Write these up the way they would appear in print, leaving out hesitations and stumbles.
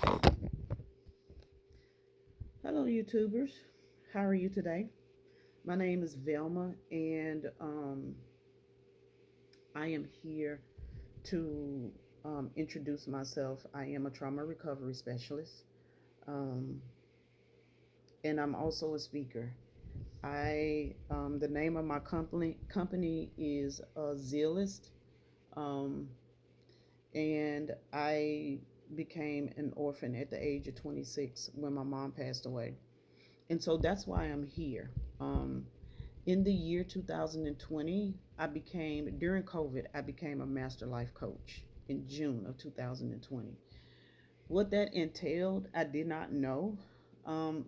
Hello, YouTubers. How are you today? My name is Velma, and I am here to introduce myself. I am a trauma recovery specialist, um, and I'm also a speaker. The name of my company is Zealist, um, and I became an orphan at the age of 26 when my mom passed away, and so that's why I'm here. Um, in the year 2020, during COVID, I became a master life coach in June of 2020. What that entailed, I did not know,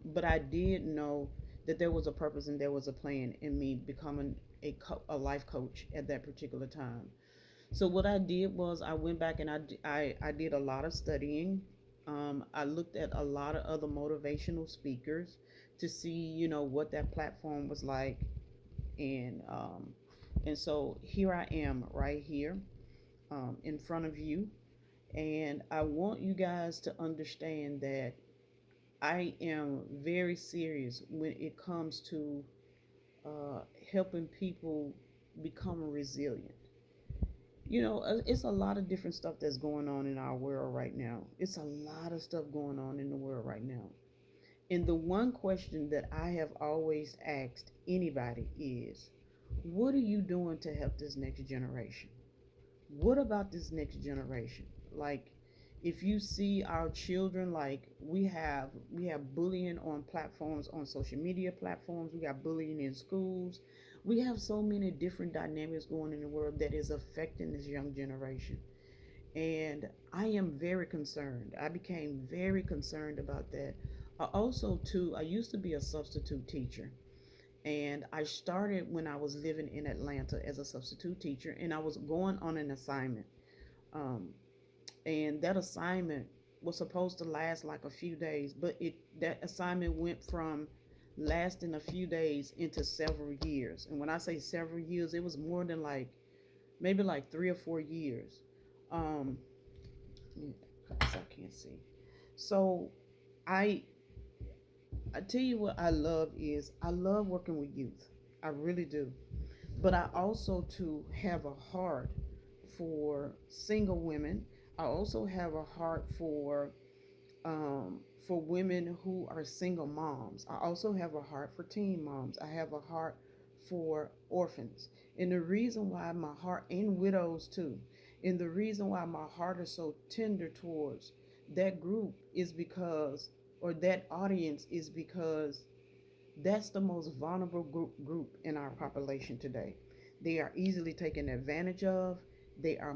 but I did know that there was a purpose and there was a plan in me becoming a life coach at that particular time. So what I did was I went back and I did a lot of studying. I looked at a lot of other motivational speakers to see, what that platform was like, and so here I am right here in front of you, and I want you guys to understand that I am very serious when it comes to uh, helping people become resilient. It's a lot of different stuff that's going on in our world right now. It's a lot of stuff going on in the world right now. And the one question that I have always asked anybody is, what are you doing to help this next generation? What about this next generation? Like, if you see our children, like we have bullying on platforms, on social media platforms, we got bullying in schools, we have so many different dynamics going in the world that is affecting this young generation. And I am very concerned. I became very concerned about that. I used to be a substitute teacher, and I started when I was living in Atlanta as a substitute teacher, and I was going on an assignment. Um, and that assignment was supposed to last like a few days, but it that assignment went from lasting a few days into several years. And when I say several years, it was more than like maybe like 3 or 4 years. Um, I can't see. So I I tell you what I love is I love working with youth. I really do. But I also too have a heart for single women. I also have a heart for women who are single moms. I also have a heart for teen moms. I have a heart for orphans. And the reason why my heart, and widows too, and the reason why my heart is so tender towards that group is because, or that audience is because that's the most vulnerable group in our population today. They are easily taken advantage of. They are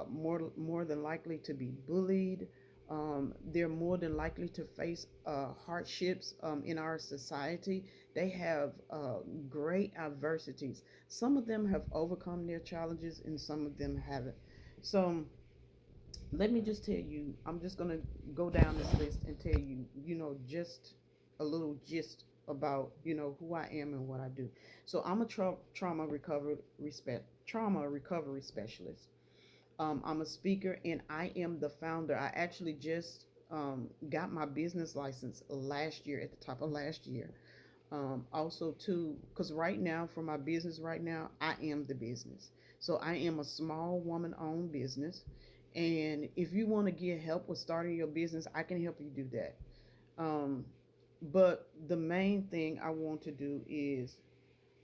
more than likely to be bullied. They're more than likely to face hardships in our society. They have great adversities. Some of them have overcome their challenges, and some of them haven't. So let me just tell you, I'm just gonna go down this list and tell you, just a little gist about, who I am and what I do. So I'm a trauma recovery specialist. I'm a speaker, and I am the founder. I actually just got my business license last year, at the top of last year. Also too, because right now, for my business right now, I am the business. So I am a small woman owned business, and if you want to get help with starting your business, I can help you do that. um, but the main thing I want to do is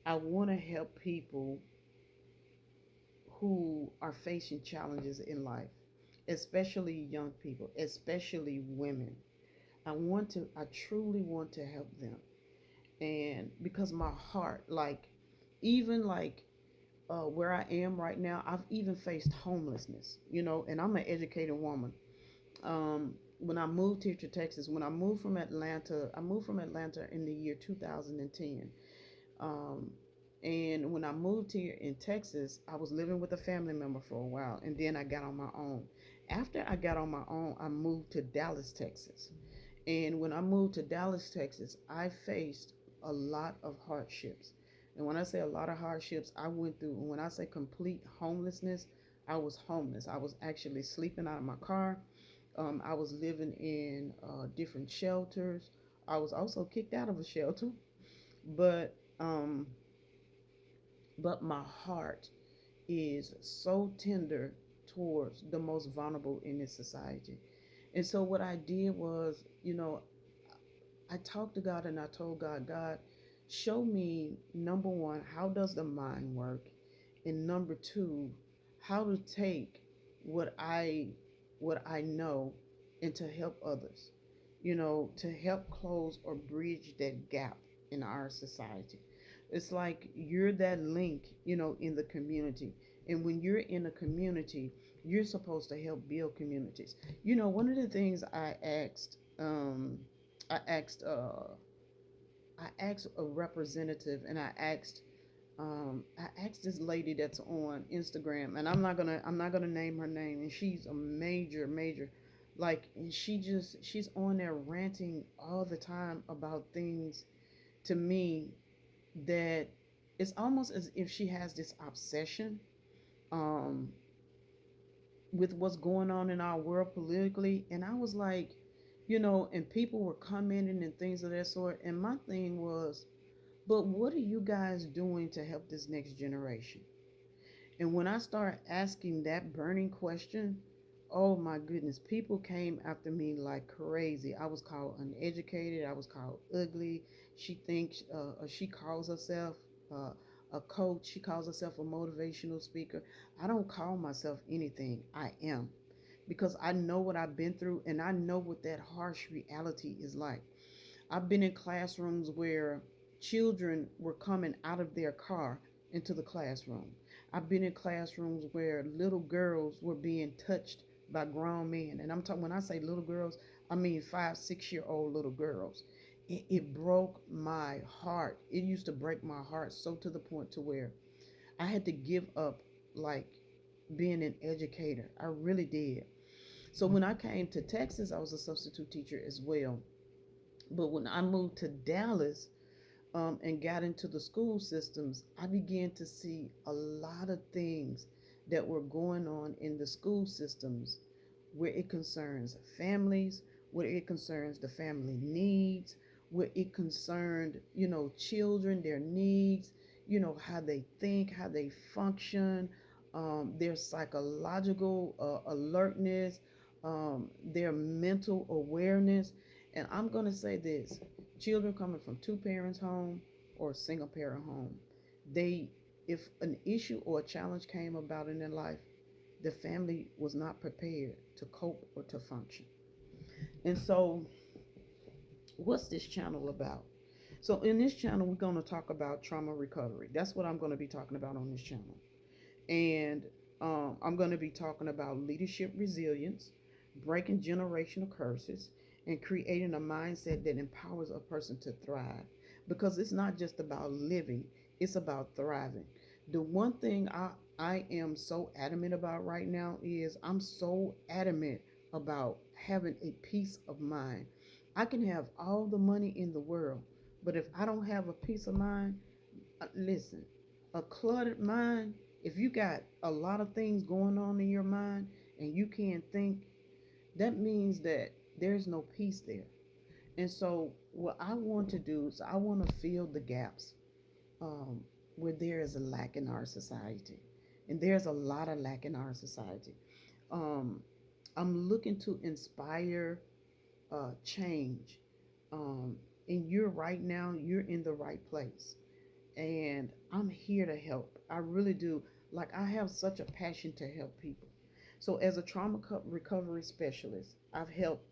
I want to help people who are facing challenges in life, especially young people, especially women. I truly want to help them. And because my heart, like, even like where I am right now, I've even faced homelessness, and I'm an educated woman. When I moved here to Texas, when I moved from Atlanta in the year 2010. Um, and when I moved here in Texas, I was living with a family member for a while, and then I got on my own. After I got on my own, I moved to Dallas, Texas. And when I moved to Dallas, Texas, I faced a lot of hardships. And when I say a lot of hardships, I went through, when I say complete homelessness, I was homeless. I was actually sleeping out of my car. I was living in different shelters. I was also kicked out of a shelter, but um, but my heart is so tender towards the most vulnerable in this society. And so what I did was, I talked to God and I told God, God, show me, number one, how does the mind work? And number two, how to take what I what I know and to help others, to help close or bridge that gap in our society. It's like you're that link, in the community. And when you're in a community, you're supposed to help build communities. One of the things I asked I asked a representative, and I asked this lady that's on Instagram, and I'm not gonna name her name, and she's a major, like, and she's on there ranting all the time about things to me that it's almost as if she has this obsession um with what's going on in our world politically. And I was like, and people were commenting and things of that sort, and my thing was, but what are you guys doing to help this next generation? And when I started asking that burning question, oh my goodness, people came after me like crazy. I was called uneducated. I was called ugly. She calls herself uh, a coach. She calls herself a motivational speaker. I don't call myself anything. I am, because I know what I've been through and I know what that harsh reality is like. I've been in classrooms where children were coming out of their car into the classroom. I've been in classrooms where little girls were being touched by grown men. And I'm talking, when I say little girls, I mean 5, 6 year old little girls. It broke my heart. It used to break my heart so to the point to where I had to give up, like, being an educator. I really did. So when I came to Texas, I was a substitute teacher as well. But when I moved to Dallas, and got into the school systems, I began to see a lot of things that were going on in the school systems where it concerns families, where it concerns the family needs, where it concerned, children, their needs, how they think, how they function, their psychological alertness, their mental awareness. And I'm going to say this: children coming from two parents home or a single parent home, they, if an issue or a challenge came about in their life, the family was not prepared to cope or to function. And so, what's this channel about? So, in this channel, we're going to talk about trauma recovery. That's what I'm going to be talking about on this channel. And I'm going to be talking about leadership resilience, breaking generational curses, and creating a mindset that empowers a person to thrive. Because it's not just about living, it's about thriving. The one thing I am so adamant about right now is I'm so adamant about having a peace of mind. I can have all the money in the world, but if I don't have a peace of mind, listen, a cluttered mind, if you got a lot of things going on in your mind and you can't think, that means that there's no peace there. And so, what I want to do is I want to fill the gaps, um, where there is a lack in our society. And there's a lot of lack in our society. Um, I'm looking to inspire change. Um, and you're right now, you're in the right place, and I'm here to help. I really do. Like, I have such a passion to help people. So as a recovery specialist, I've helped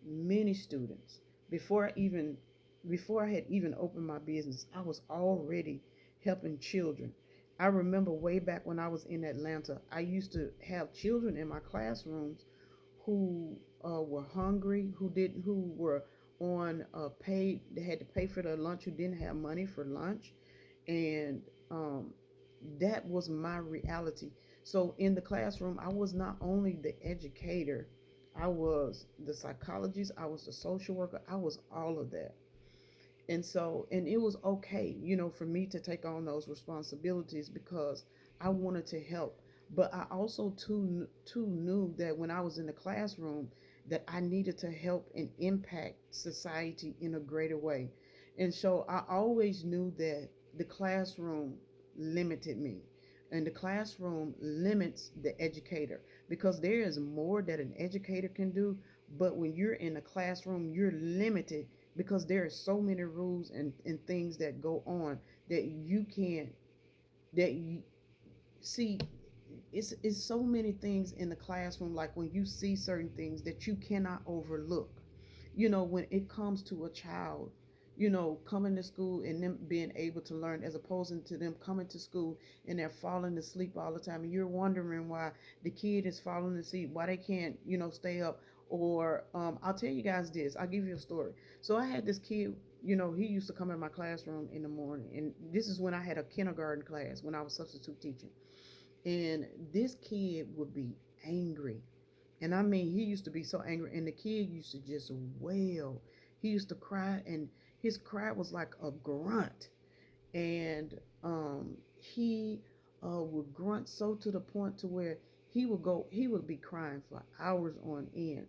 many students. Before I had even opened my business, I was already helping children. I remember way back when I was in Atlanta, I used to have children in my classrooms who were hungry, who were on paid, they had to pay for their lunch, who didn't have money for lunch, and um, that was my reality. So in the classroom, I was not only the educator, I was the psychologist, I was the social worker, I was all of that. And so, and it was okay, for me to take on those responsibilities because I wanted to help. But I also too knew that when I was in the classroom, that I needed to help and impact society in a greater way. And so I always knew that the classroom limited me. And the classroom limits the educator because there is more that an educator can do. But when you're in a classroom, you're limited because there are so many rules and things that go on that you can't, that you see. It's so many things in the classroom, like when you see certain things that you cannot overlook. When it comes to a child, coming to school and them being able to learn, as opposed to them coming to school and they're falling asleep all the time, and you're wondering why the kid is falling asleep, why they can't, stay up. Or I'll tell you guys this. I'll give you a story. So I had this kid. He used to come in my classroom in the morning, and this is when I had a kindergarten class when I was substitute teaching. And this kid would be angry. And I mean, he used to be so angry. And the kid used to just wail. He used to cry, and his cry was like a grunt. And he would grunt so to the point to where he would be crying for hours on end.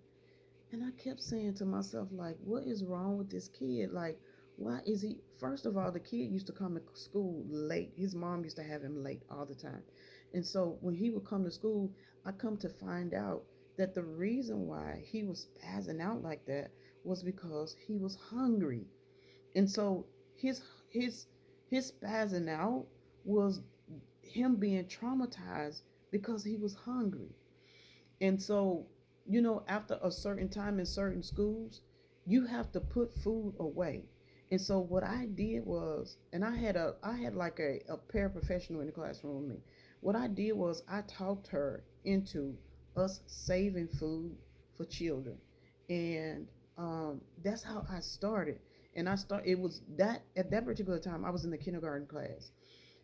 And I kept saying to myself, like, what is wrong with this kid? Like, why is he? First of all, the kid used to come to school late. His mom used to have him late all the time. And so when he would come to school, I come to find out that the reason why he was spazzing out like that was because he was hungry. And so his his his spazzing out was him being traumatized because he was hungry. And so, after a certain time in certain schools, you have to put food away. And so what I did was, and I had like a paraprofessional in the classroom with me. What I did was I talked her into us saving food for children. And that's how I started. And it was that at that particular time I was in the kindergarten class.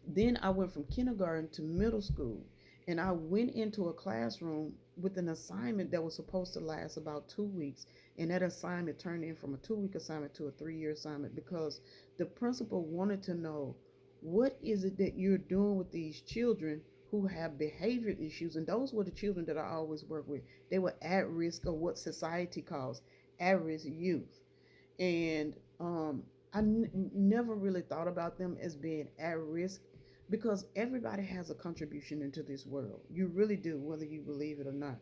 Then I went from kindergarten to middle school, and I went into a classroom with an assignment that was supposed to last about 2 weeks. And that assignment turned in from a 2 week assignment to a 3 year assignment because the principal wanted to know, what is it that you're doing with these children who have behavior issues? And those were the children that I always work with. They were at risk of what society calls at risk youth. And never really thought about them as being at risk because everybody has a contribution into this world. You really do, whether you believe it or not.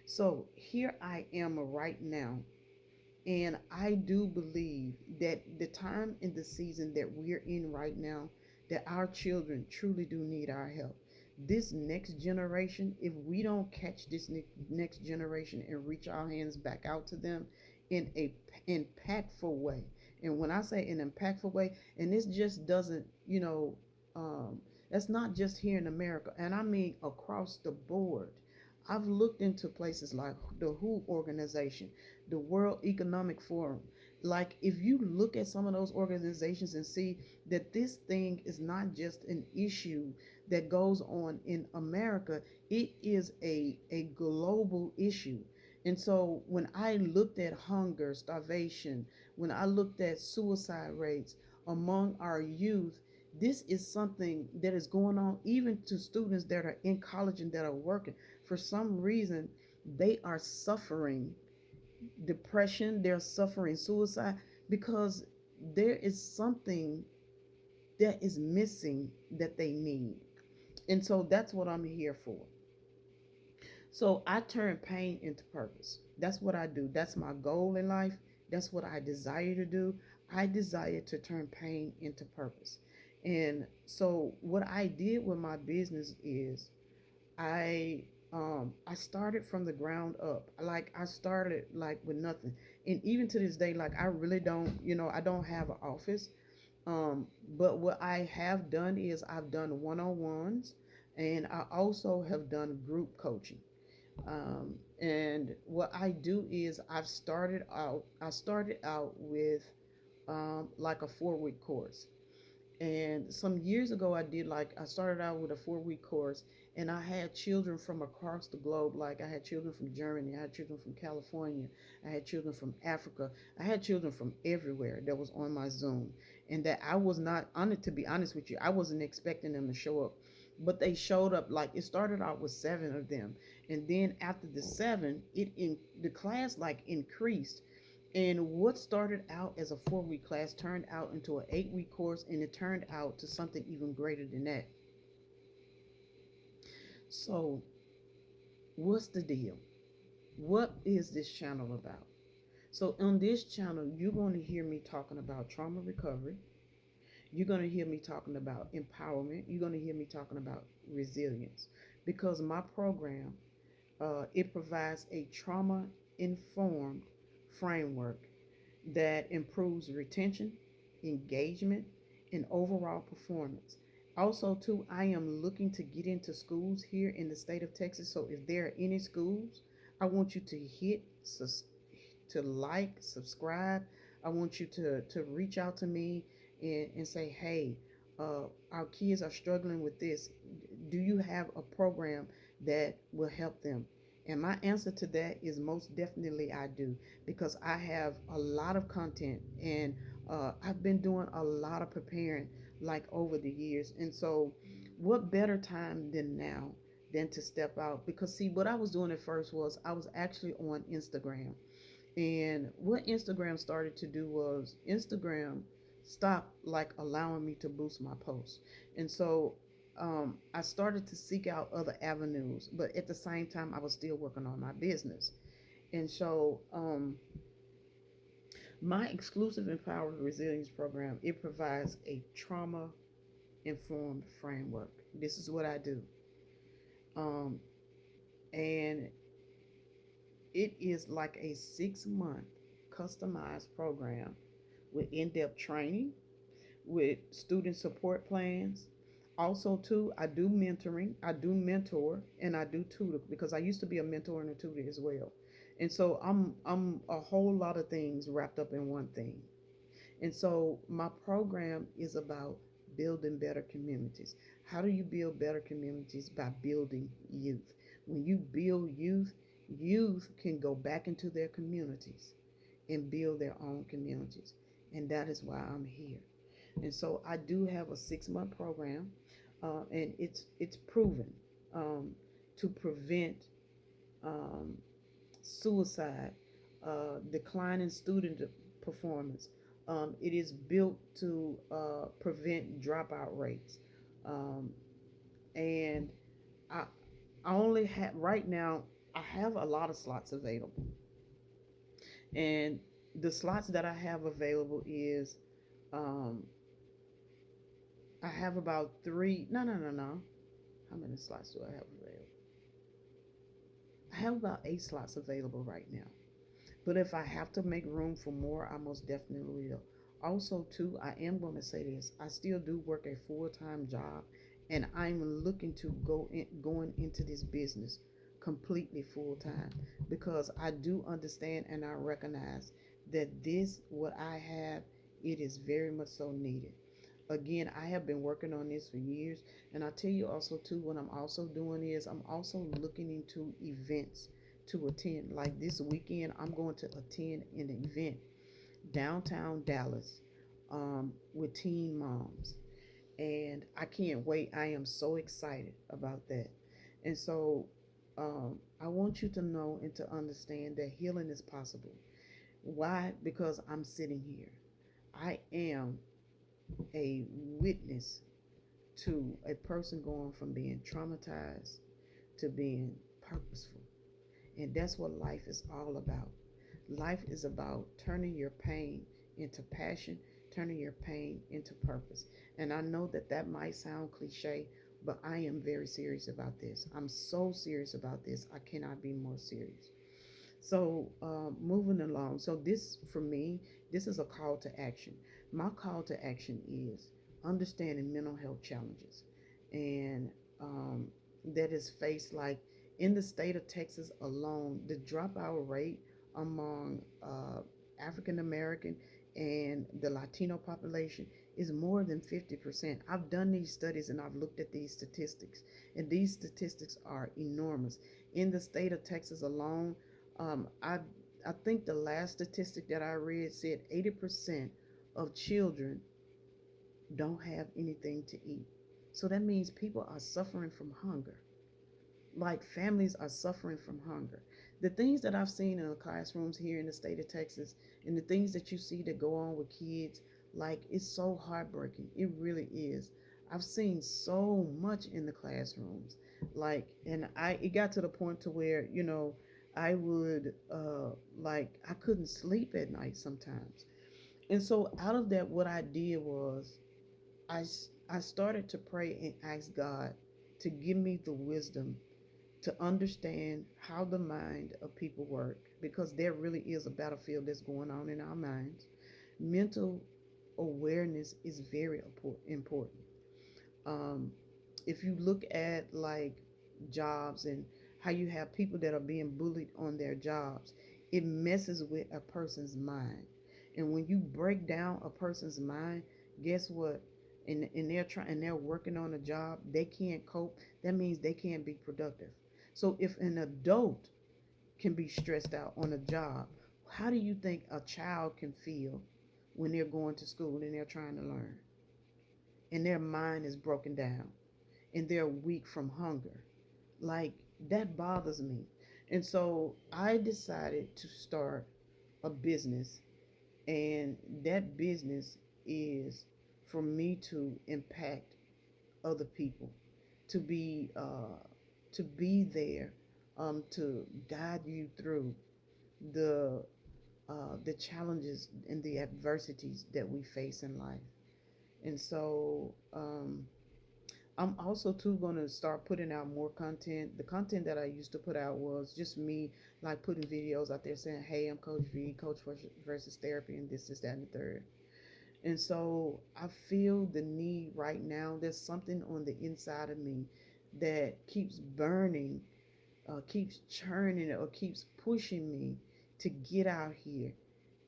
So here I am right now, and I do believe that the time in the season that we're in right now, that our children truly do need our help. This next generation, if we don't catch this next generation and reach our hands back out to them in a impactful way, and when I say an impactful way, and this just doesn't, that's not just here in America, and I mean across the board. I've looked into places like the WHO organization, the World Economic Forum. Like, if you look at some of those organizations and see that this thing is not just an issue that goes on in America, it is a global issue. And so when I looked at hunger, starvation, when I looked at suicide rates among our youth, this is something that is going on even to students that are in college and that are working. For some reason, they are suffering depression, they're suffering suicide because there is something that is missing that they need. And so that's what I'm here for. So I turn pain into purpose. That's what I do. That's my goal in life. That's what I desire to do. I desire to turn pain into purpose. And so what I did with my business is I started from the ground up. Like, I started like with nothing. And even to this day, like, I really don't, I don't have an office. But what I have done is I've done one-on-ones, and I also have done group coaching. And what I do is I started out with like a 4 week course. And some years ago, I started out with a 4 week course, and I had children from across the globe. Like, I had children from Germany, I had children from California, I had children from Africa, I had children from everywhere that was on my Zoom. And that I was not, to be honest with you, I wasn't expecting them to show up. but they showed up. Like, it started out with seven of them, and then after the seven, the class like increased. And what started out as a 4 week class turned out into an 8 week course, and it turned out to something even greater than that. So, what's the deal? What is this channel about? So, on this channel, you're going to hear me talking about trauma recovery. You're going to hear me talking about empowerment. You're going to hear me talking about resilience, because my program, it provides a trauma informed framework that improves retention, engagement, and overall performance. Also, too, I am looking to get into schools here in the state of Texas. So if there are any schools, I want you to to like, subscribe. I want you to reach out to me and say, hey, our kids are struggling with this. Do you have a program that will help them? And my answer to that is most definitely I do, because I have a lot of content, and I've been doing a lot of preparing like over the years. And so, what better time than now than to step out? Because, see, what I was doing at first was I was actually on Instagram. And what Instagram started to do was Instagram stopped like allowing me to boost my posts. And so I started to seek out other avenues, but at the same time, I was still working on my business. And so my exclusive Empowered Resilience program, it provides a trauma informed framework. This is what I do. Um, and it is like a 6 month customized program with in depth training, with student support plans. Also, too, I do mentoring, I do mentor, and I do tutor, because I used to be a mentor and a tutor as well. And so I'm a whole lot of things wrapped up in one thing. And so my program is about building better communities. How do you build better communities? By building youth. When you build youth, youth can go back into their communities and build their own communities. And that is why I'm here. And so I do have a 6 month program, and it's proven um, to prevent um, suicide, decline in student performance. It is built to prevent dropout rates. Um, and I, I only have right now, I have a lot of slots available. And the slots that I have available is um, I have about three. No, no, no, no. How many slots do I have available? I have about 8 slots available right now. But if I have to make room for more, I most definitely will. Also, too, I am going to say this: I still do work a full-time job, and I'm looking to going into this business completely full time, because I do understand and I recognize that this what I have, it is very much so needed. Again, I have been working on this for years, and I tell you also too, what I'm also doing is I'm also looking into events to attend. Like this weekend, I'm going to attend an event downtown Dallas, with teen moms, and I can't wait. I am so excited about that. And so I want you to know and to understand that healing is possible. Why? Because I'm sitting here. I am a witness to a person going from being traumatized to being purposeful. And that's what life is all about. Life is about turning your pain into passion, turning your pain into purpose. And I know that that might sound cliche, but I am very serious about this. I'm so serious about this. I cannot be more serious. So, moving along. So, this for me, this is a call to action. My call to action is understanding mental health challenges, and that is faced like in the state of Texas alone, the dropout rate among African American and the Latino population is more than 50%. I've done these studies and I've looked at these statistics, and these statistics are enormous. In the state of Texas alone, um, I I think the last statistic that I read said 80% of children don't have anything to eat. So that means people are suffering from hunger. Like families are suffering from hunger. The things that I've seen in the classrooms here in the state of Texas and the things that you see that go on with kids, like it's so heartbreaking. It really is. I've seen so much in the classrooms. Like and I it got to the point to where, I would like I couldn't sleep at night sometimes. And so out of that what I did was I started to pray and ask God to give me the wisdom to understand how the mind of people work because there really is a battlefield that's going on in our minds. Mental awareness is very important. Um, if you look at like jobs and how you have people that are being bullied on their jobs, it messes with a person's mind. And when you break down a person's mind, guess what? And they're trying and they're working on a job, they can't cope. That means they can't be productive. So if an adult can be stressed out on a job, how do you think a child can feel when they're going to school and they're trying to learn and their mind is broken down and they're weak from hunger? Like that bothers me. And so I decided to start a business, and that business is for me to impact other people, to be there, to guide you through the the challenges and the adversities that we face in life. And so I'm also too going to start putting out more content. The content that I used to put out was just me like putting videos out there saying, "Hey, I'm Coach V, Coach versus Therapy, and this, that, and the third." And so I feel the need right now. There's something on the inside of me that keeps burning, keeps churning, or keeps pushing me to get out here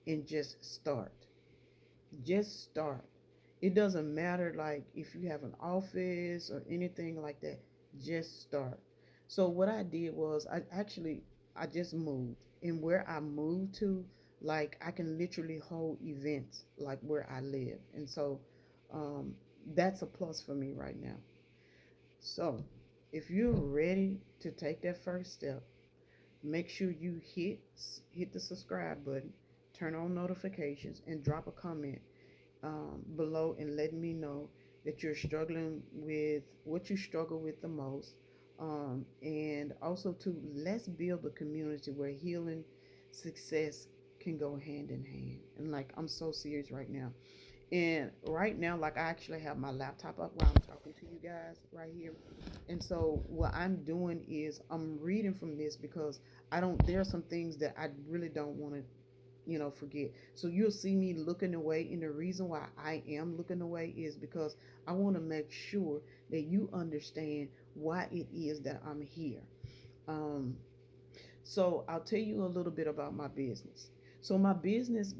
and just start. Just start. It doesn't matter like if you have an office or anything like that. Just start. So what I did was I just moved, and where I moved to, like I can literally hold events like where I live, and so um, that's a plus for me right now. So if you're ready to take that first step, make sure you hit the subscribe button, turn on notifications, and drop a comment below and let me know that you're struggling with what you struggle with the most. And also, to let's build a community where healing, success can go hand in hand. And like, I'm so serious right now. And right now, like, I actually have my laptop up while I'm talking to you guys right here. And so, what I'm doing is I'm reading from this because there are some things that I really don't want to forget. So you'll see me looking away, and the reason why I am looking away is because I want to make sure that you understand why it is that I'm here. um so I'll tell you a little bit about my business. So my business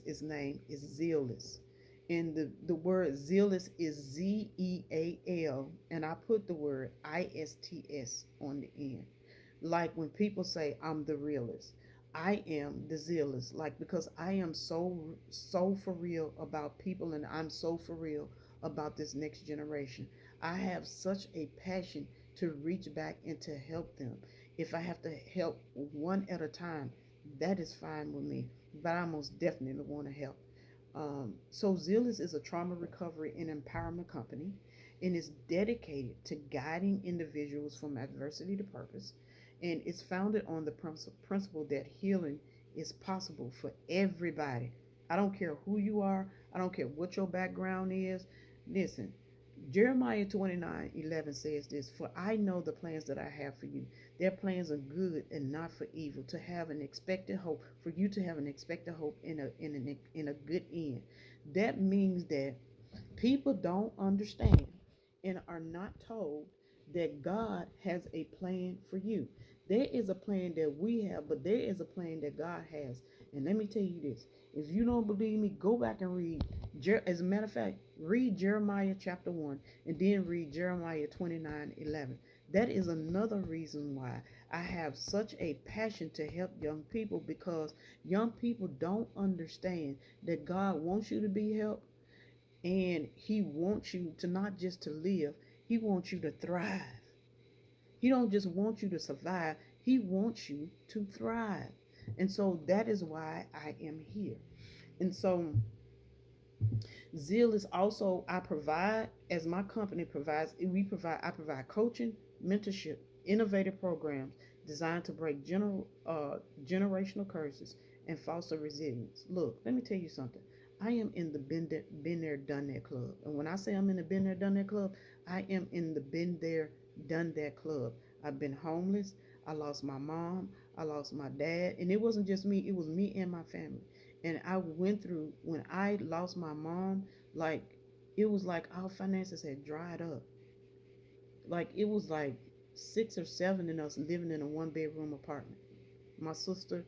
is name is Zealous. And the word zealous is Zeal, and I put the word ISTS on the end. Like when people say I'm the realist, I am the zealous. Like because I am so for real about people, and I'm so for real about this next generation. I have such a passion to reach back and to help them. If I have to help one at a time, that is fine with me. But I most definitely want to help. So Zealous is a trauma recovery and empowerment company, and is dedicated to guiding individuals from adversity to purpose. And it's founded on the principle that healing is possible for everybody. I don't care who you are. I don't care what your background is. Listen, Jeremiah 29:11 says this: "For I know the plans that I have for you. Their plans are good and not for evil, to have an expected hope, for you to have an expected hope in a good end." That means that people don't understand and are not told that God has a plan for you. There is a plan that we have, but there is a plan that God has. And let me tell you this: if you don't believe me, go back and read. As a matter of fact, read Jeremiah chapter 1 and then read Jeremiah 29:11. That is another reason why I have such a passion to help young people, because young people don't understand that God wants you to be helped, And he wants you to not just to live, he wants you to thrive. He don't just want you to survive, he wants you to thrive. And so that is why I am here. And so Zeal is also, I provide, as my company provides, I provide coaching, mentorship, innovative programs designed to break generational curses and foster resilience. Look, let me tell you something. I am in the been there, done that club. And when I say I'm in the been there, done that club, I am in the been there, done that club. I've been homeless. I lost my mom. I lost my dad. And it wasn't just me, it was me and my family. And I went through, when I lost my mom, like, it was like our finances had dried up. Like, it was like six or seven in us living in a one bedroom apartment. My sister,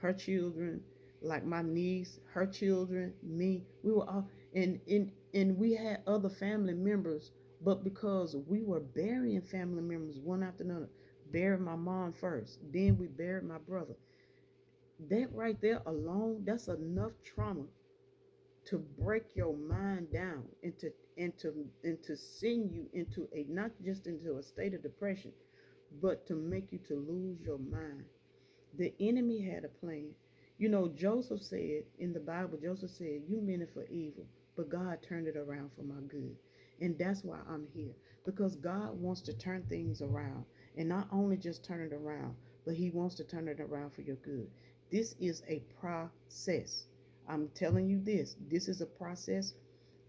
her children, like my niece, her children, me. We were all, and we had other family members, but because we were burying family members one after another, buried my mom first, then we buried my brother. That right there alone, that's enough trauma to break your mind down and to send you into a, not just into a state of depression, but to make you to lose your mind. The enemy had a plan. You know, Joseph said in the Bible, Joseph said, "You meant it for evil, but God turned it around for my good." And that's why I'm here, because God wants to turn things around, and not only just turn it around, but He wants to turn it around for your good. This is a process. I'm telling you this. This is a process.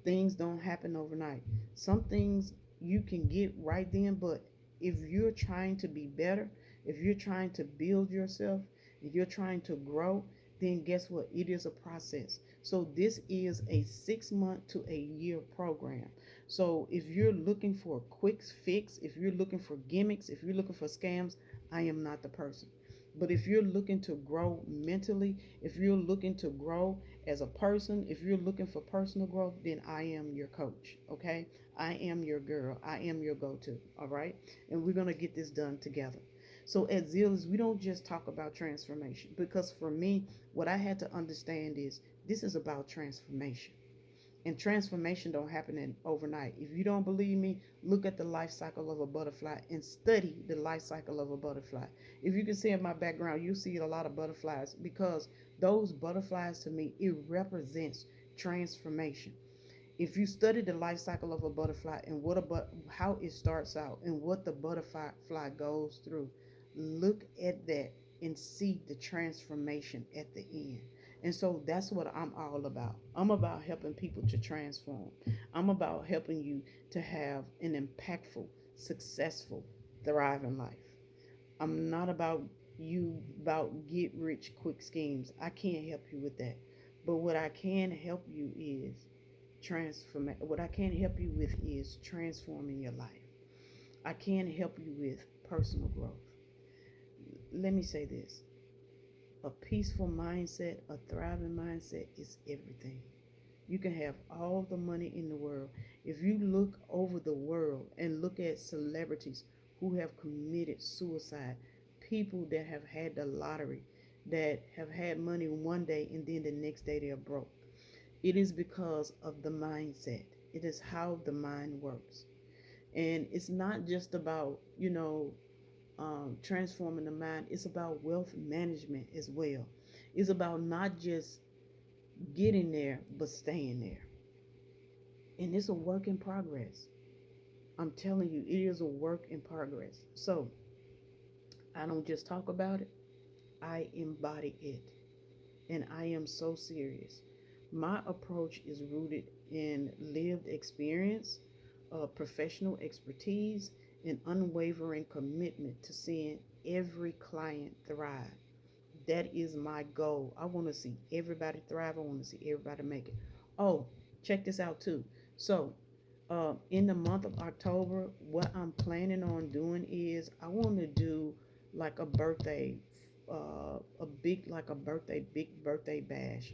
Things don't happen overnight. Some things you can get right then, but if you're trying to be better, if you're trying to build yourself, if you're trying to grow, then guess what? It is a process. So this is a 6 month to a year program. So if you're looking for a quick fix, if you're looking for gimmicks, if you're looking for scams, I am not the person. But if you're looking to grow mentally, if you're looking to grow as a person, if you're looking for personal growth, then I am your coach. Okay, I am your girl, I am your go-to. All right, and we're going to get this done together. So at Zealous, we don't just talk about transformation, because for me, what I had to understand is this is about transformation. And transformation don't happen in overnight. If you don't believe me, look at the life cycle of a butterfly and study the life cycle of a butterfly. If you can see in my background, you see a lot of butterflies, because those butterflies, to me, it represents transformation. If you study the life cycle of a butterfly and how it starts out and what the butterfly goes through, look at that and see the transformation at the end. And so that's what I'm all about. I'm about helping people to transform. I'm about helping you to have an impactful, successful, thriving life. I'm not about get rich quick schemes. I can't help you with that. But what I can help you is what I can help you with is transforming your life. I can help you with personal growth. Let me say this. A peaceful mindset, a thriving mindset is everything. You can have all the money in the world. If you look over the world and look at celebrities who have committed suicide, people that have had the lottery, that have had money one day and then the next day they're broke, it is because of the mindset. It is how the mind works. And it's not just about, transforming the mind, it's about wealth management as well. It's about not just getting there, but staying there. And it's a work in progress. I'm telling you, it is a work in progress. So I don't just talk about it, I embody it. And I am so serious. My approach is rooted in lived experience, professional expertise, and unwavering commitment to seeing every client thrive. That is my goal. I want to see everybody thrive. I want to see everybody make it. Oh, check this out too. So, in the month of October, what I'm planning on doing is I want to do like a birthday, big birthday bash.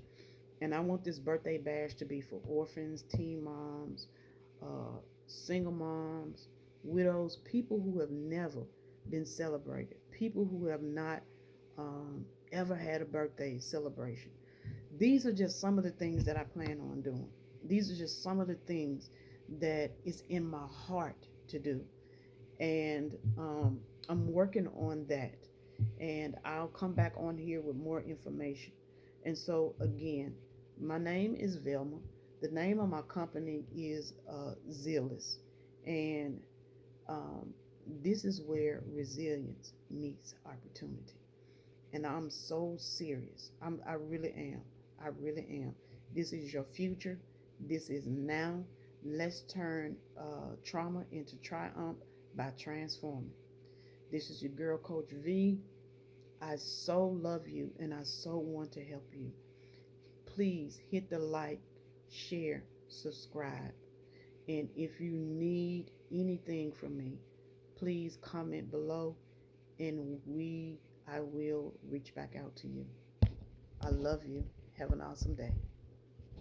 And I want this birthday bash to be for orphans, teen moms, single moms, widows, people who have never been celebrated, people who have not ever had a birthday celebration. These are just some of the things that I plan on doing. These are just some of the things that is in my heart to do. And I'm working on that. And I'll come back on here with more information. And so, again, my name is Velma. The name of my company is Zealous. And um, this is where resilience meets opportunity. And I'm so serious. I really am. I really am. This is your future. This is now. Let's turn trauma into triumph by transforming. This is your girl, Coach V. I so love you and I so want to help you. Please hit the like, share, subscribe. And if you need anything from me, please comment below and I will reach back out to you. I love you. Have an awesome day.